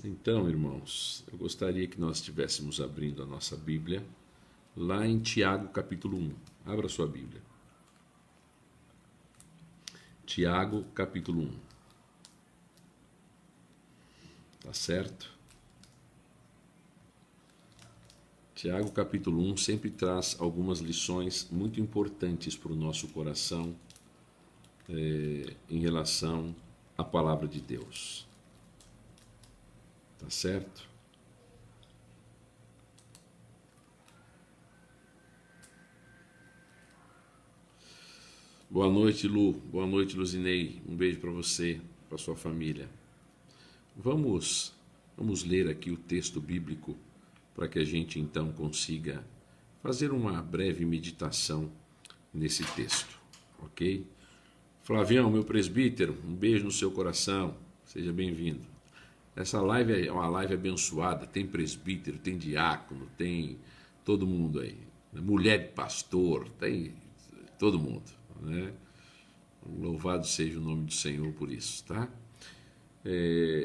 Então, irmãos, eu gostaria que nós estivéssemos abrindo a nossa Bíblia lá em Tiago, capítulo 1. Abra sua Bíblia. Tiago, capítulo 1. Tá certo? Tiago, capítulo 1 sempre traz algumas lições muito importantes para o nosso coração em relação à palavra de Deus. Tá certo? Boa noite, Lu. Boa noite, Luzinei. Um beijo para você, para sua família. Vamos ler aqui o texto bíblico para que a gente então consiga fazer uma breve meditação nesse texto, ok? Flavião, meu presbítero, um beijo no seu coração. Seja bem-vindo. Essa live é uma live abençoada, tem presbítero, tem diácono, tem todo mundo aí. Mulher de pastor, tem todo mundo, né? Louvado seja o nome do Senhor por isso, tá?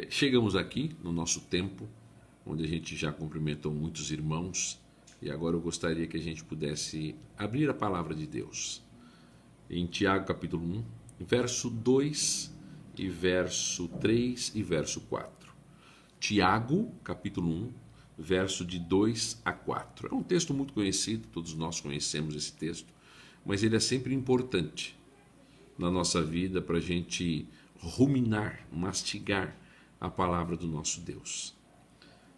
Chegamos aqui no nosso tempo, onde a gente já cumprimentou muitos irmãos, e agora eu gostaria que a gente pudesse abrir a palavra de Deus. Em Tiago capítulo 1, verso 2, e verso 3 e verso 4. Tiago, capítulo 1, verso de 2 a 4. É um texto muito conhecido, todos nós conhecemos esse texto, mas ele é sempre importante na nossa vida para a gente ruminar, mastigar a palavra do nosso Deus.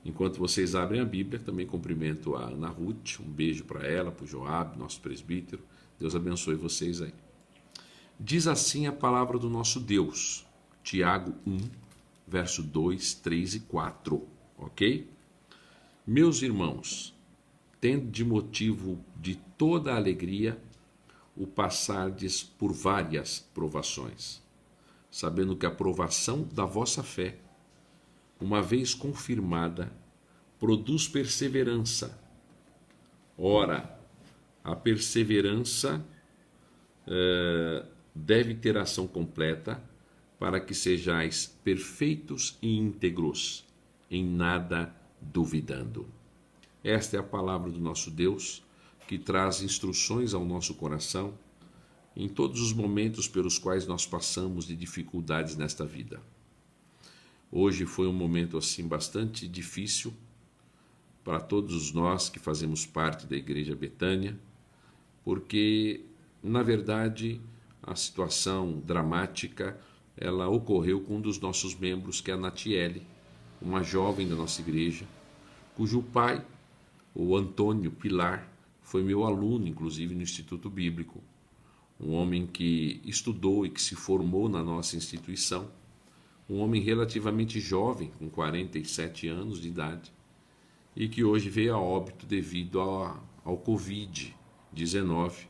Enquanto vocês abrem a Bíblia, também cumprimento a Ana Ruth, um beijo para ela, para o Joab, nosso presbítero. Deus abençoe vocês aí. Diz assim a palavra do nosso Deus, Tiago 1, verso 2, 3 e 4, ok? Meus irmãos, tendo de motivo de toda a alegria o passardes por várias provações, sabendo que a provação da vossa fé, uma vez confirmada, produz perseverança. Ora, a perseverança deve ter ação completa, para que sejais perfeitos e íntegros, em nada duvidando. Esta é a palavra do nosso Deus, que traz instruções ao nosso coração em todos os momentos pelos quais nós passamos de dificuldades nesta vida. Hoje foi um momento assim bastante difícil para todos nós que fazemos parte da Igreja Betânia, porque, na verdade, a situação dramática ela ocorreu com um dos nossos membros, que é a Natiele, uma jovem da nossa igreja, cujo pai, o Antônio Pilar, foi meu aluno, inclusive, no Instituto Bíblico. Um homem que estudou e que se formou na nossa instituição, um homem relativamente jovem, com 47 anos de idade, e que hoje veio a óbito devido ao Covid-19.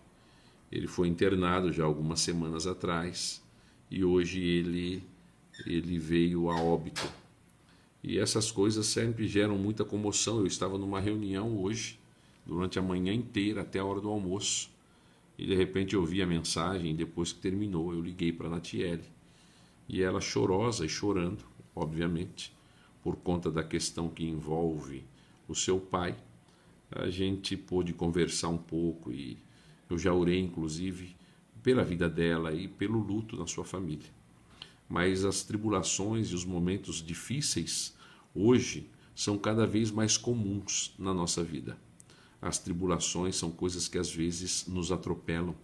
Ele foi internado já algumas semanas atrás, e hoje ele veio a óbito. E essas coisas sempre geram muita comoção. Eu estava numa reunião hoje, durante a manhã inteira, até a hora do almoço, e de repente eu vi a mensagem, depois que terminou, eu liguei para a Natiele, e ela chorosa e chorando, obviamente, por conta da questão que envolve o seu pai. A gente pôde conversar um pouco, e eu já orei, inclusive, pela vida dela e pelo luto na sua família. Mas as tribulações e os momentos difíceis hoje são cada vez mais comuns na nossa vida. As tribulações são coisas que às vezes nos atropelam,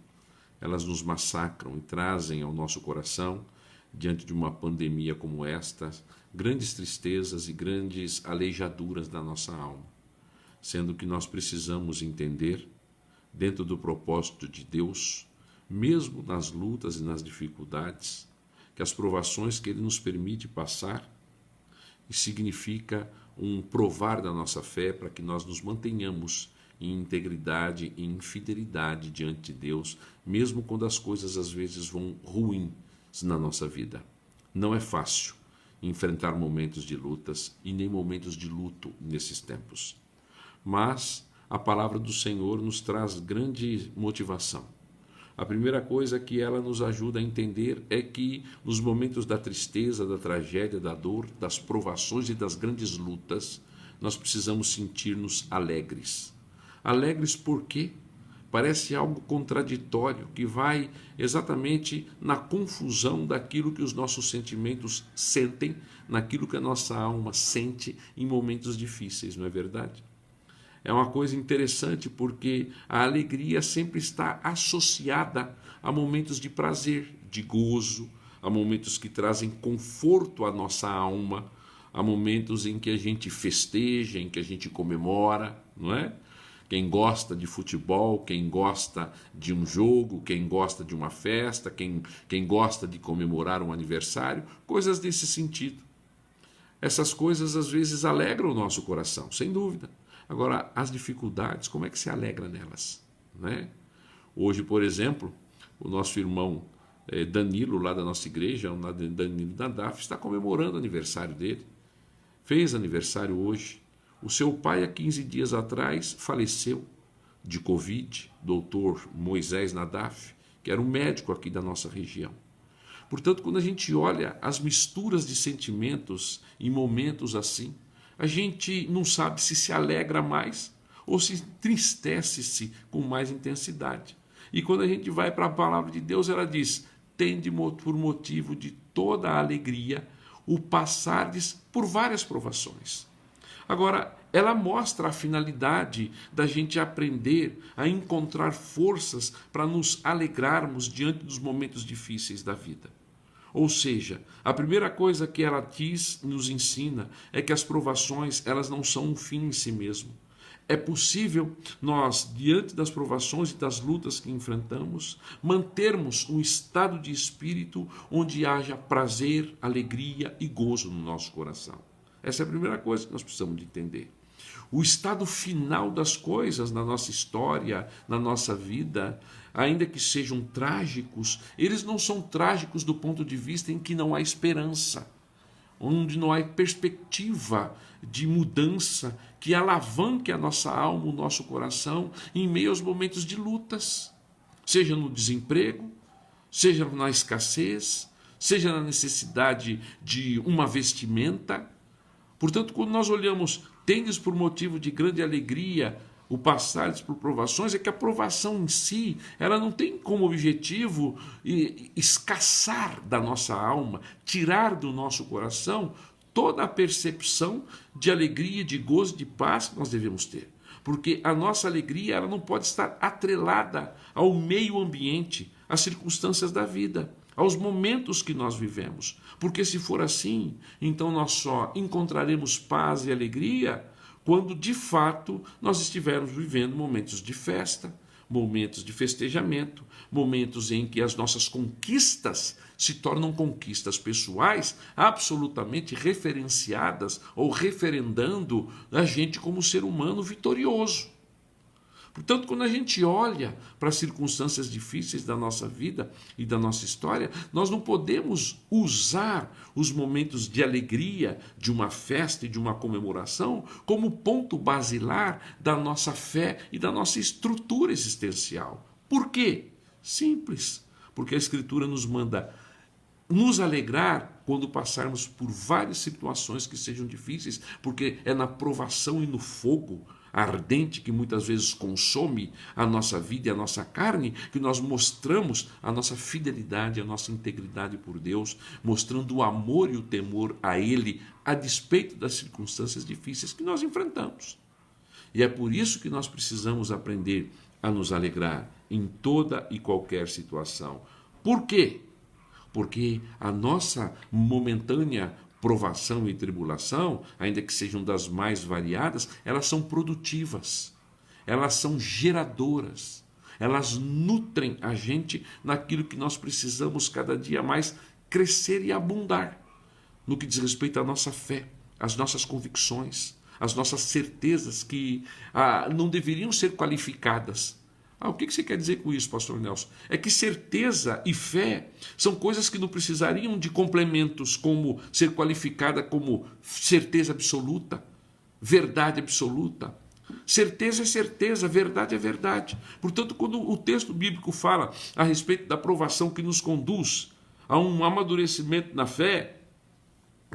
elas nos massacram e trazem ao nosso coração, diante de uma pandemia como esta, grandes tristezas e grandes aleijaduras da nossa alma, sendo que nós precisamos entender, dentro do propósito de Deus, mesmo nas lutas e nas dificuldades, que as provações que Ele nos permite passar significa um provar da nossa fé para que nós nos mantenhamos em integridade e em fidelidade diante de Deus, mesmo quando as coisas às vezes vão ruins na nossa vida. Não é fácil enfrentar momentos de lutas e nem momentos de luto nesses tempos. Mas a palavra do Senhor nos traz grande motivação A primeira coisa que ela nos ajuda a entender é que nos momentos da tristeza, da tragédia, da dor, das provações e das grandes lutas, nós precisamos sentir-nos alegres. Alegres por quê? Parece algo contraditório, que vai exatamente na confusão daquilo que os nossos sentimentos sentem, naquilo que a nossa alma sente em momentos difíceis, não é verdade? É uma coisa interessante porque a alegria sempre está associada a momentos de prazer, de gozo, a momentos que trazem conforto à nossa alma, a momentos em que a gente festeja, em que a gente comemora, não é? Quem gosta de futebol, quem gosta de um jogo, quem gosta de uma festa, quem gosta de comemorar um aniversário, coisas desse sentido. Essas coisas às vezes alegram o nosso coração, sem dúvida. Agora, as dificuldades, como é que se alegra nelas? Né? Hoje, por exemplo, o nosso irmão Danilo, lá da nossa igreja, o Danilo Nadaf, está comemorando o aniversário dele. Fez aniversário hoje. O seu pai, há 15 dias atrás, faleceu de Covid, doutor Moisés Nadaf, que era um médico aqui da nossa região. Portanto, quando a gente olha as misturas de sentimentos em momentos assim, a gente não sabe se alegra mais ou se entristece-se com mais intensidade. E quando a gente vai para a palavra de Deus, ela diz: tende por motivo de toda a alegria o passardes por várias provações. Agora, ela mostra a finalidade da gente aprender a encontrar forças para nos alegrarmos diante dos momentos difíceis da vida. Ou seja, a primeira coisa que ela nos ensina é que as provações, elas não são um fim em si mesmo. É possível nós, diante das provações e das lutas que enfrentamos, mantermos um estado de espírito onde haja prazer, alegria e gozo no nosso coração. Essa é a primeira coisa que nós precisamos de entender. O estado final das coisas na nossa história, na nossa vida, ainda que sejam trágicos, eles não são trágicos do ponto de vista em que não há esperança, onde não há perspectiva de mudança que alavanque a nossa alma, o nosso coração, em meio aos momentos de lutas, seja no desemprego, seja na escassez, seja na necessidade de uma vestimenta. Portanto, quando nós olhamos, tendes por motivo de grande alegria o passares por provações, é que a provação em si, ela não tem como objetivo escassar da nossa alma, tirar do nosso coração toda a percepção de alegria, de gozo, de paz que nós devemos ter. Porque a nossa alegria, ela não pode estar atrelada ao meio ambiente, às circunstâncias da vida, aos momentos que nós vivemos. Porque se for assim, então nós só encontraremos paz e alegria quando de fato nós estivermos vivendo momentos de festa, momentos de festejamento, momentos em que as nossas conquistas se tornam conquistas pessoais absolutamente referenciadas ou referendando a gente como ser humano vitorioso. Portanto, quando a gente olha para as circunstâncias difíceis da nossa vida e da nossa história, nós não podemos usar os momentos de alegria de uma festa e de uma comemoração como ponto basilar da nossa fé e da nossa estrutura existencial. Por quê? Simples. Porque a Escritura nos manda nos alegrar quando passarmos por várias situações que sejam difíceis, porque é na provação e no fogo ardente que muitas vezes consome a nossa vida e a nossa carne, que nós mostramos a nossa fidelidade, a nossa integridade por Deus, mostrando o amor e o temor a Ele, a despeito das circunstâncias difíceis que nós enfrentamos. E é por isso que nós precisamos aprender a nos alegrar em toda e qualquer situação. Por quê? Porque a nossa momentânea provação e tribulação, ainda que sejam das mais variadas, elas são produtivas, elas são geradoras, elas nutrem a gente naquilo que nós precisamos cada dia mais crescer e abundar, no que diz respeito à nossa fé, às nossas convicções, às nossas certezas que não deveriam ser qualificadas. O que você quer dizer com isso, pastor Nelson? É que certeza e fé são coisas que não precisariam de complementos, como ser qualificada como certeza absoluta, verdade absoluta. Certeza é certeza, verdade é verdade. Portanto, quando o texto bíblico fala a respeito da provação que nos conduz a um amadurecimento na fé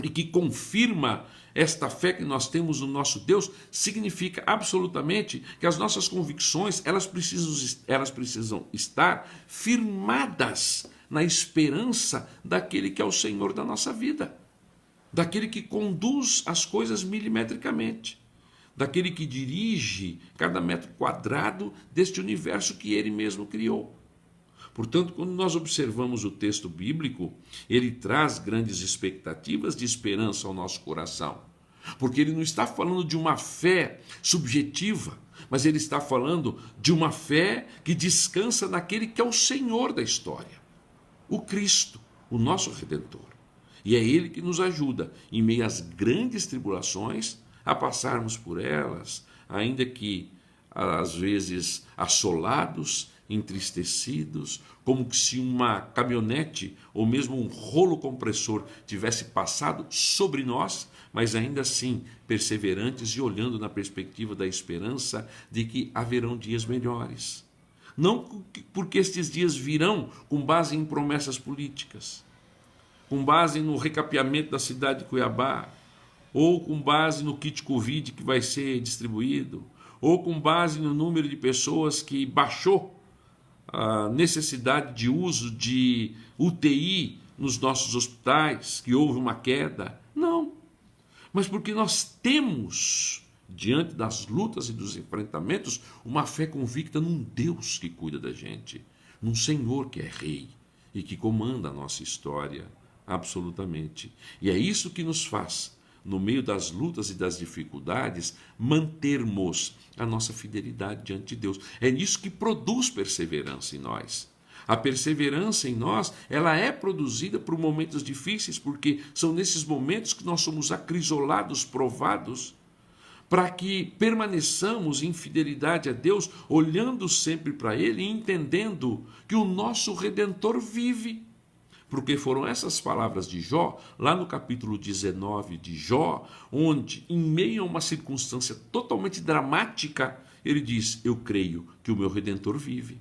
e que confirma esta fé que nós temos no nosso Deus, significa absolutamente que as nossas convicções elas precisam estar firmadas na esperança daquele que é o Senhor da nossa vida, daquele que conduz as coisas milimetricamente, daquele que dirige cada metro quadrado deste universo que ele mesmo criou. Portanto, quando nós observamos o texto bíblico, ele traz grandes expectativas de esperança ao nosso coração. Porque ele não está falando de uma fé subjetiva, mas ele está falando de uma fé que descansa naquele que é o Senhor da história, o Cristo, o nosso Redentor. E é ele que nos ajuda, em meio às grandes tribulações, a passarmos por elas, ainda que às vezes assolados, entristecidos, como se uma caminhonete ou mesmo um rolo compressor tivesse passado sobre nós, mas ainda assim perseverantes e olhando na perspectiva da esperança de que haverão dias melhores. Não porque estes dias virão com base em promessas políticas, com base no recapeamento da cidade de Cuiabá, ou com base no kit Covid que vai ser distribuído, ou com base no número de pessoas que baixou a necessidade de uso de UTI nos nossos hospitais, que houve uma queda. Não, mas porque nós temos, diante das lutas e dos enfrentamentos, uma fé convicta num Deus que cuida da gente, num Senhor que é Rei e que comanda a nossa história absolutamente. E é isso que nos faz, no meio das lutas e das dificuldades, mantermos a nossa fidelidade diante de Deus. É isso que produz perseverança em nós. A perseverança em nós, ela é produzida por momentos difíceis, porque são nesses momentos que nós somos acrisolados, provados, para que permaneçamos em fidelidade a Deus, olhando sempre para Ele e entendendo que o nosso Redentor vive. Porque foram essas palavras de Jó, lá no capítulo 19 de Jó, onde, em meio a uma circunstância totalmente dramática, ele diz: eu creio que o meu Redentor vive.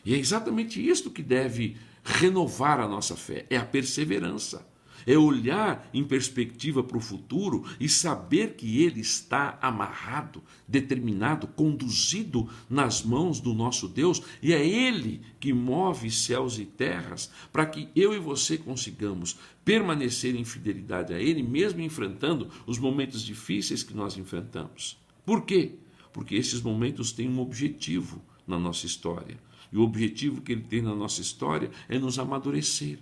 E é exatamente isto que deve renovar a nossa fé, é a perseverança. É olhar em perspectiva para o futuro e saber que ele está amarrado, determinado, conduzido nas mãos do nosso Deus, e é ele que move céus e terras para que eu e você consigamos permanecer em fidelidade a ele, mesmo enfrentando os momentos difíceis que nós enfrentamos. Por quê? Porque esses momentos têm um objetivo na nossa história. E o objetivo que ele tem na nossa história é nos amadurecer.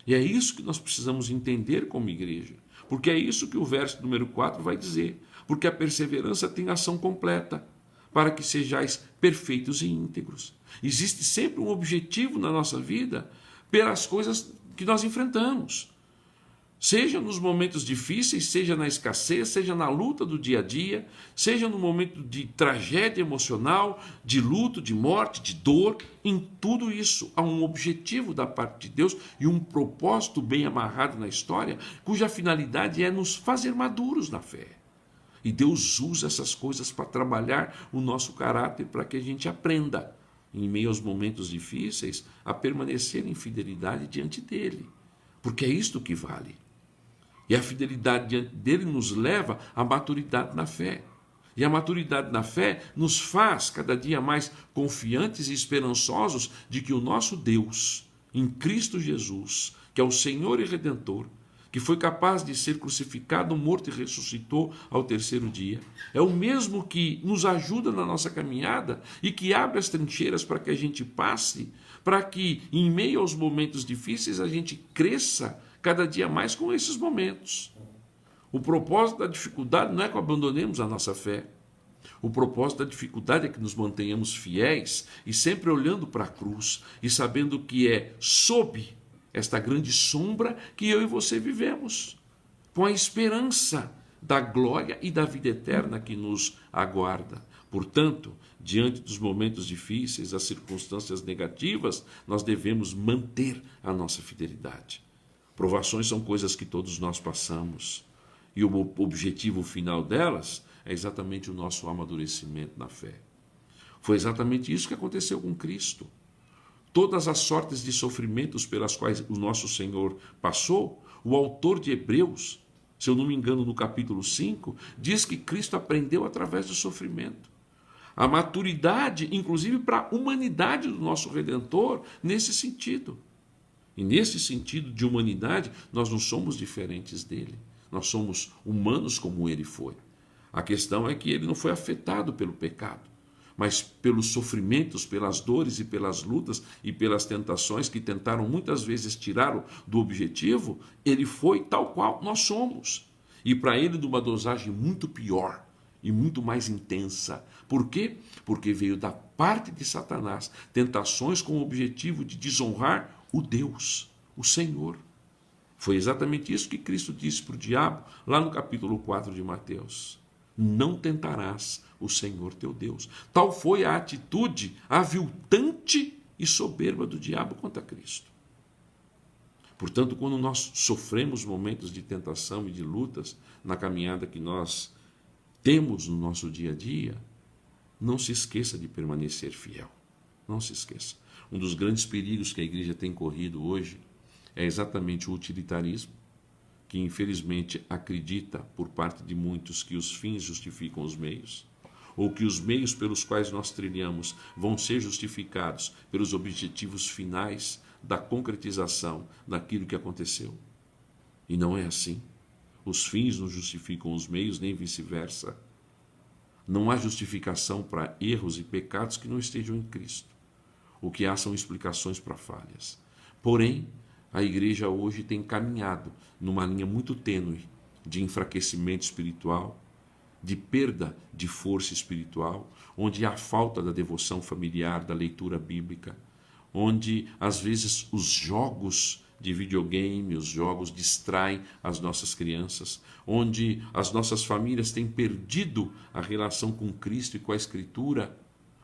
E é isso que nós precisamos entender como igreja, porque é isso que o verso número 4 vai dizer, porque a perseverança tem ação completa, para que sejais perfeitos e íntegros. Existe sempre um objetivo na nossa vida pelas coisas que nós enfrentamos, seja nos momentos difíceis, seja na escassez, seja na luta do dia a dia, seja no momento de tragédia emocional, de luto, de morte, de dor. Em tudo isso há um objetivo da parte de Deus e um propósito bem amarrado na história, cuja finalidade é nos fazer maduros na fé. E Deus usa essas coisas para trabalhar o nosso caráter, para que a gente aprenda, em meio aos momentos difíceis, a permanecer em fidelidade diante dele, porque é isto que vale. E a fidelidade diante dele nos leva à maturidade na fé. E a maturidade na fé nos faz cada dia mais confiantes e esperançosos de que o nosso Deus, em Cristo Jesus, que é o Senhor e Redentor, que foi capaz de ser crucificado, morto e ressuscitou ao terceiro dia, é o mesmo que nos ajuda na nossa caminhada e que abre as trincheiras para que a gente passe, para que, em meio aos momentos difíceis, a gente cresça cada dia mais com esses momentos. O propósito da dificuldade não é que abandonemos a nossa fé. O propósito da dificuldade é que nos mantenhamos fiéis e sempre olhando para a cruz e sabendo que é sob esta grande sombra que eu e você vivemos, com a esperança da glória e da vida eterna que nos aguarda. Portanto, diante dos momentos difíceis, das circunstâncias negativas, nós devemos manter a nossa fidelidade. Provações são coisas que todos nós passamos. E o objetivo final delas é exatamente o nosso amadurecimento na fé. Foi exatamente isso que aconteceu com Cristo. Todas as sortes de sofrimentos pelas quais o nosso Senhor passou, o autor de Hebreus, se eu não me engano, no capítulo 5, diz que Cristo aprendeu através do sofrimento. A maturidade, inclusive para a humanidade do nosso Redentor, nesse sentido. E nesse sentido de humanidade, nós não somos diferentes dele. Nós somos humanos como ele foi. A questão é que ele não foi afetado pelo pecado, mas pelos sofrimentos, pelas dores e pelas lutas e pelas tentações que tentaram muitas vezes tirá-lo do objetivo, ele foi tal qual nós somos. E para ele de uma dosagem muito pior e muito mais intensa. Por quê? Porque veio da parte de Satanás tentações com o objetivo de desonrar o Deus, o Senhor. Foi exatamente isso que Cristo disse para o diabo, lá no capítulo 4 de Mateus. Não tentarás o Senhor teu Deus. Tal foi a atitude aviltante e soberba do diabo contra Cristo. Portanto, quando nós sofremos momentos de tentação e de lutas na caminhada que nós temos no nosso dia a dia, não se esqueça de permanecer fiel. Não se esqueça. Um dos grandes perigos que a igreja tem corrido hoje é exatamente o utilitarismo, que infelizmente acredita por parte de muitos que os fins justificam os meios, ou que os meios pelos quais nós trilhamos vão ser justificados pelos objetivos finais da concretização daquilo que aconteceu. E não é assim. Os fins não justificam os meios, nem vice-versa. Não há justificação para erros e pecados que não estejam em Cristo. O que há são explicações para falhas. Porém, a igreja hoje tem caminhado numa linha muito tênue de enfraquecimento espiritual, de perda de força espiritual, onde há falta da devoção familiar, da leitura bíblica, onde às vezes os jogos de videogame, os jogos distraem as nossas crianças, onde as nossas famílias têm perdido a relação com Cristo e com a Escritura,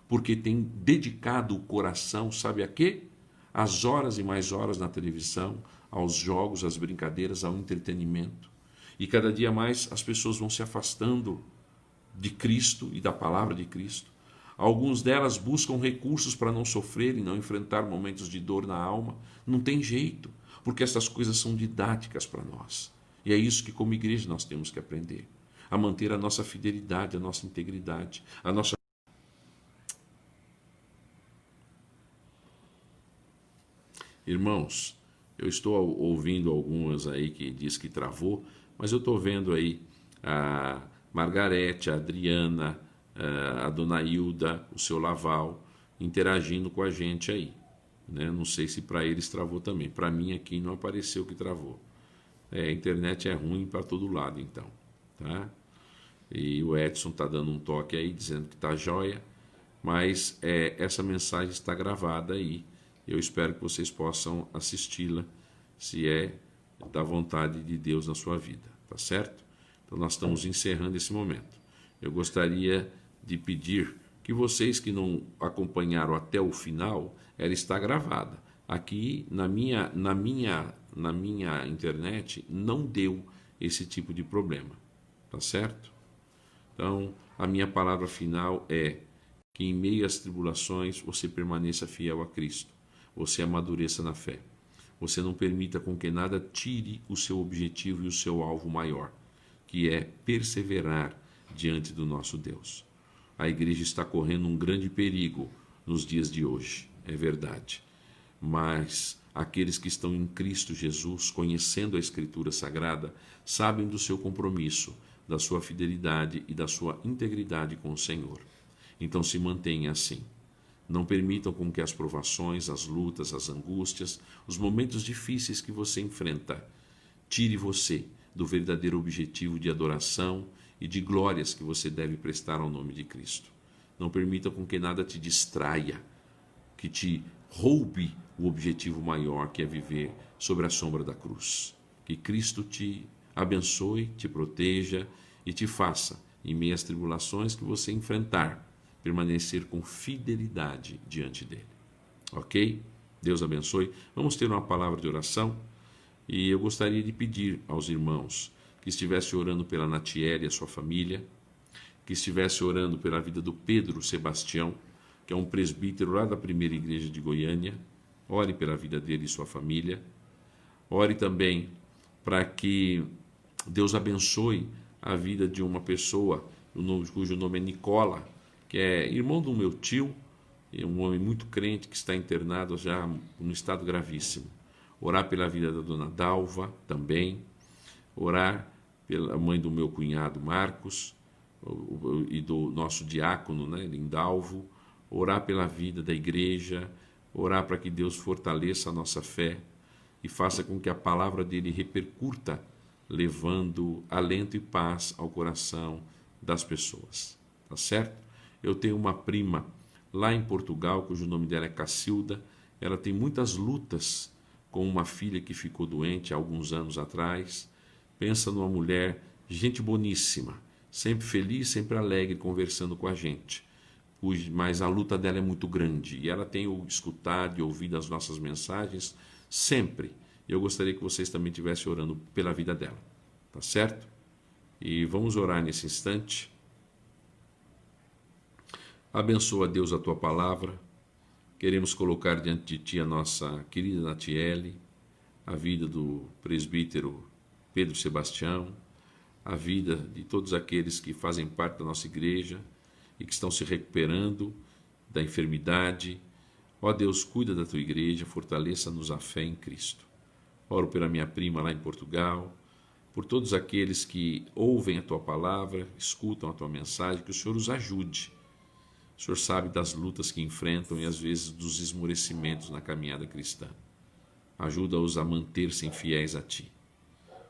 porque têm dedicado o coração, sabe a quê? Às horas e mais horas na televisão, aos jogos, às brincadeiras, ao entretenimento. E cada dia mais as pessoas vão se afastando de Cristo e da palavra de Cristo. Alguns delas buscam recursos para não sofrer e não enfrentar momentos de dor na alma. Não tem jeito, porque essas coisas são didáticas para nós. E é isso que como igreja nós temos que aprender. A manter a nossa fidelidade, a nossa integridade, a nossa... Irmãos, eu estou ouvindo algumas aí que diz que travou, mas eu estou vendo aí a Margarete, a Adriana, a Dona Hilda, o seu Laval, interagindo com a gente aí. Né? Não sei se para eles travou também. Para mim aqui não apareceu que travou. A internet é ruim para todo lado, então. Tá? E o Edson está dando um toque aí, dizendo que está jóia, mas essa mensagem está gravada aí. Eu espero que vocês possam assisti-la, se é da vontade de Deus na sua vida, tá certo? Então nós estamos encerrando esse momento. Eu gostaria de pedir que vocês que não acompanharam até o final, ela está gravada. Aqui na minha internet não deu esse tipo de problema, tá certo? Então a minha palavra final é que em meio às tribulações você permaneça fiel a Cristo. Você amadureça na fé. Você não permita com que nada tire o seu objetivo e o seu alvo maior, que é perseverar diante do nosso Deus. A igreja está correndo um grande perigo nos dias de hoje, é verdade. Mas aqueles que estão em Cristo Jesus, conhecendo a Escritura Sagrada, sabem do seu compromisso, da sua fidelidade e da sua integridade com o Senhor. Então se mantenha assim. Não permitam com que as provações, as lutas, as angústias, os momentos difíceis que você enfrenta, tire você do verdadeiro objetivo de adoração e de glórias que você deve prestar ao nome de Cristo. Não permita com que nada te distraia, que te roube o objetivo maior, que é viver sobre a sombra da cruz. Que Cristo te abençoe, te proteja e te faça, em meio às tribulações que você enfrentar, permanecer com fidelidade diante dele. Ok? Deus abençoe. Vamos ter uma palavra de oração e eu gostaria de pedir aos irmãos que estivesse orando pela Natiele e a sua família, que estivesse orando pela vida do Pedro Sebastião, que é um presbítero lá da primeira igreja de Goiânia. Ore pela vida dele e sua família. Ore também para que Deus abençoe a vida de uma pessoa cujo nome é Nicola, que é irmão do meu tio, um homem muito crente que está internado já num estado gravíssimo. Orar pela vida da dona Dalva também. Orar pela mãe do meu cunhado Marcos e do nosso diácono, né, Lindalvo. Orar pela vida da igreja. Orar para que Deus fortaleça a nossa fé e faça com que a palavra dele repercuta, levando alento e paz ao coração das pessoas. Tá certo? Eu tenho uma prima lá em Portugal, cujo nome dela é Cacilda. Ela tem muitas lutas com uma filha que ficou doente há alguns anos atrás. Pensa numa mulher, gente boníssima, sempre feliz, sempre alegre, conversando com a gente. Mas a luta dela é muito grande e ela tem escutado e ouvido as nossas mensagens sempre. Eu gostaria que vocês também estivessem orando pela vida dela, tá certo? E vamos orar nesse instante. Abençoa, Deus, a tua palavra. Queremos colocar diante de ti a nossa querida Natiele, a vida do presbítero Pedro Sebastião, a vida de todos aqueles que fazem parte da nossa igreja e que estão se recuperando da enfermidade. Ó Deus, cuida da tua igreja, fortaleça-nos a fé em Cristo. Oro pela minha prima lá em Portugal, por todos aqueles que ouvem a tua palavra, escutam a tua mensagem, que o Senhor os ajude. O Senhor sabe das lutas que enfrentam e às vezes dos esmorecimentos na caminhada cristã. Ajuda-os a manter-se fiéis a ti.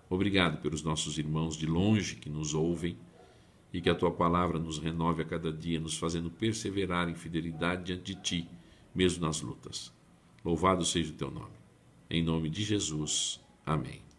Obrigado pelos nossos irmãos de longe que nos ouvem e que a tua palavra nos renove a cada dia, nos fazendo perseverar em fidelidade diante de ti, mesmo nas lutas. Louvado seja o teu nome. Em nome de Jesus. Amém.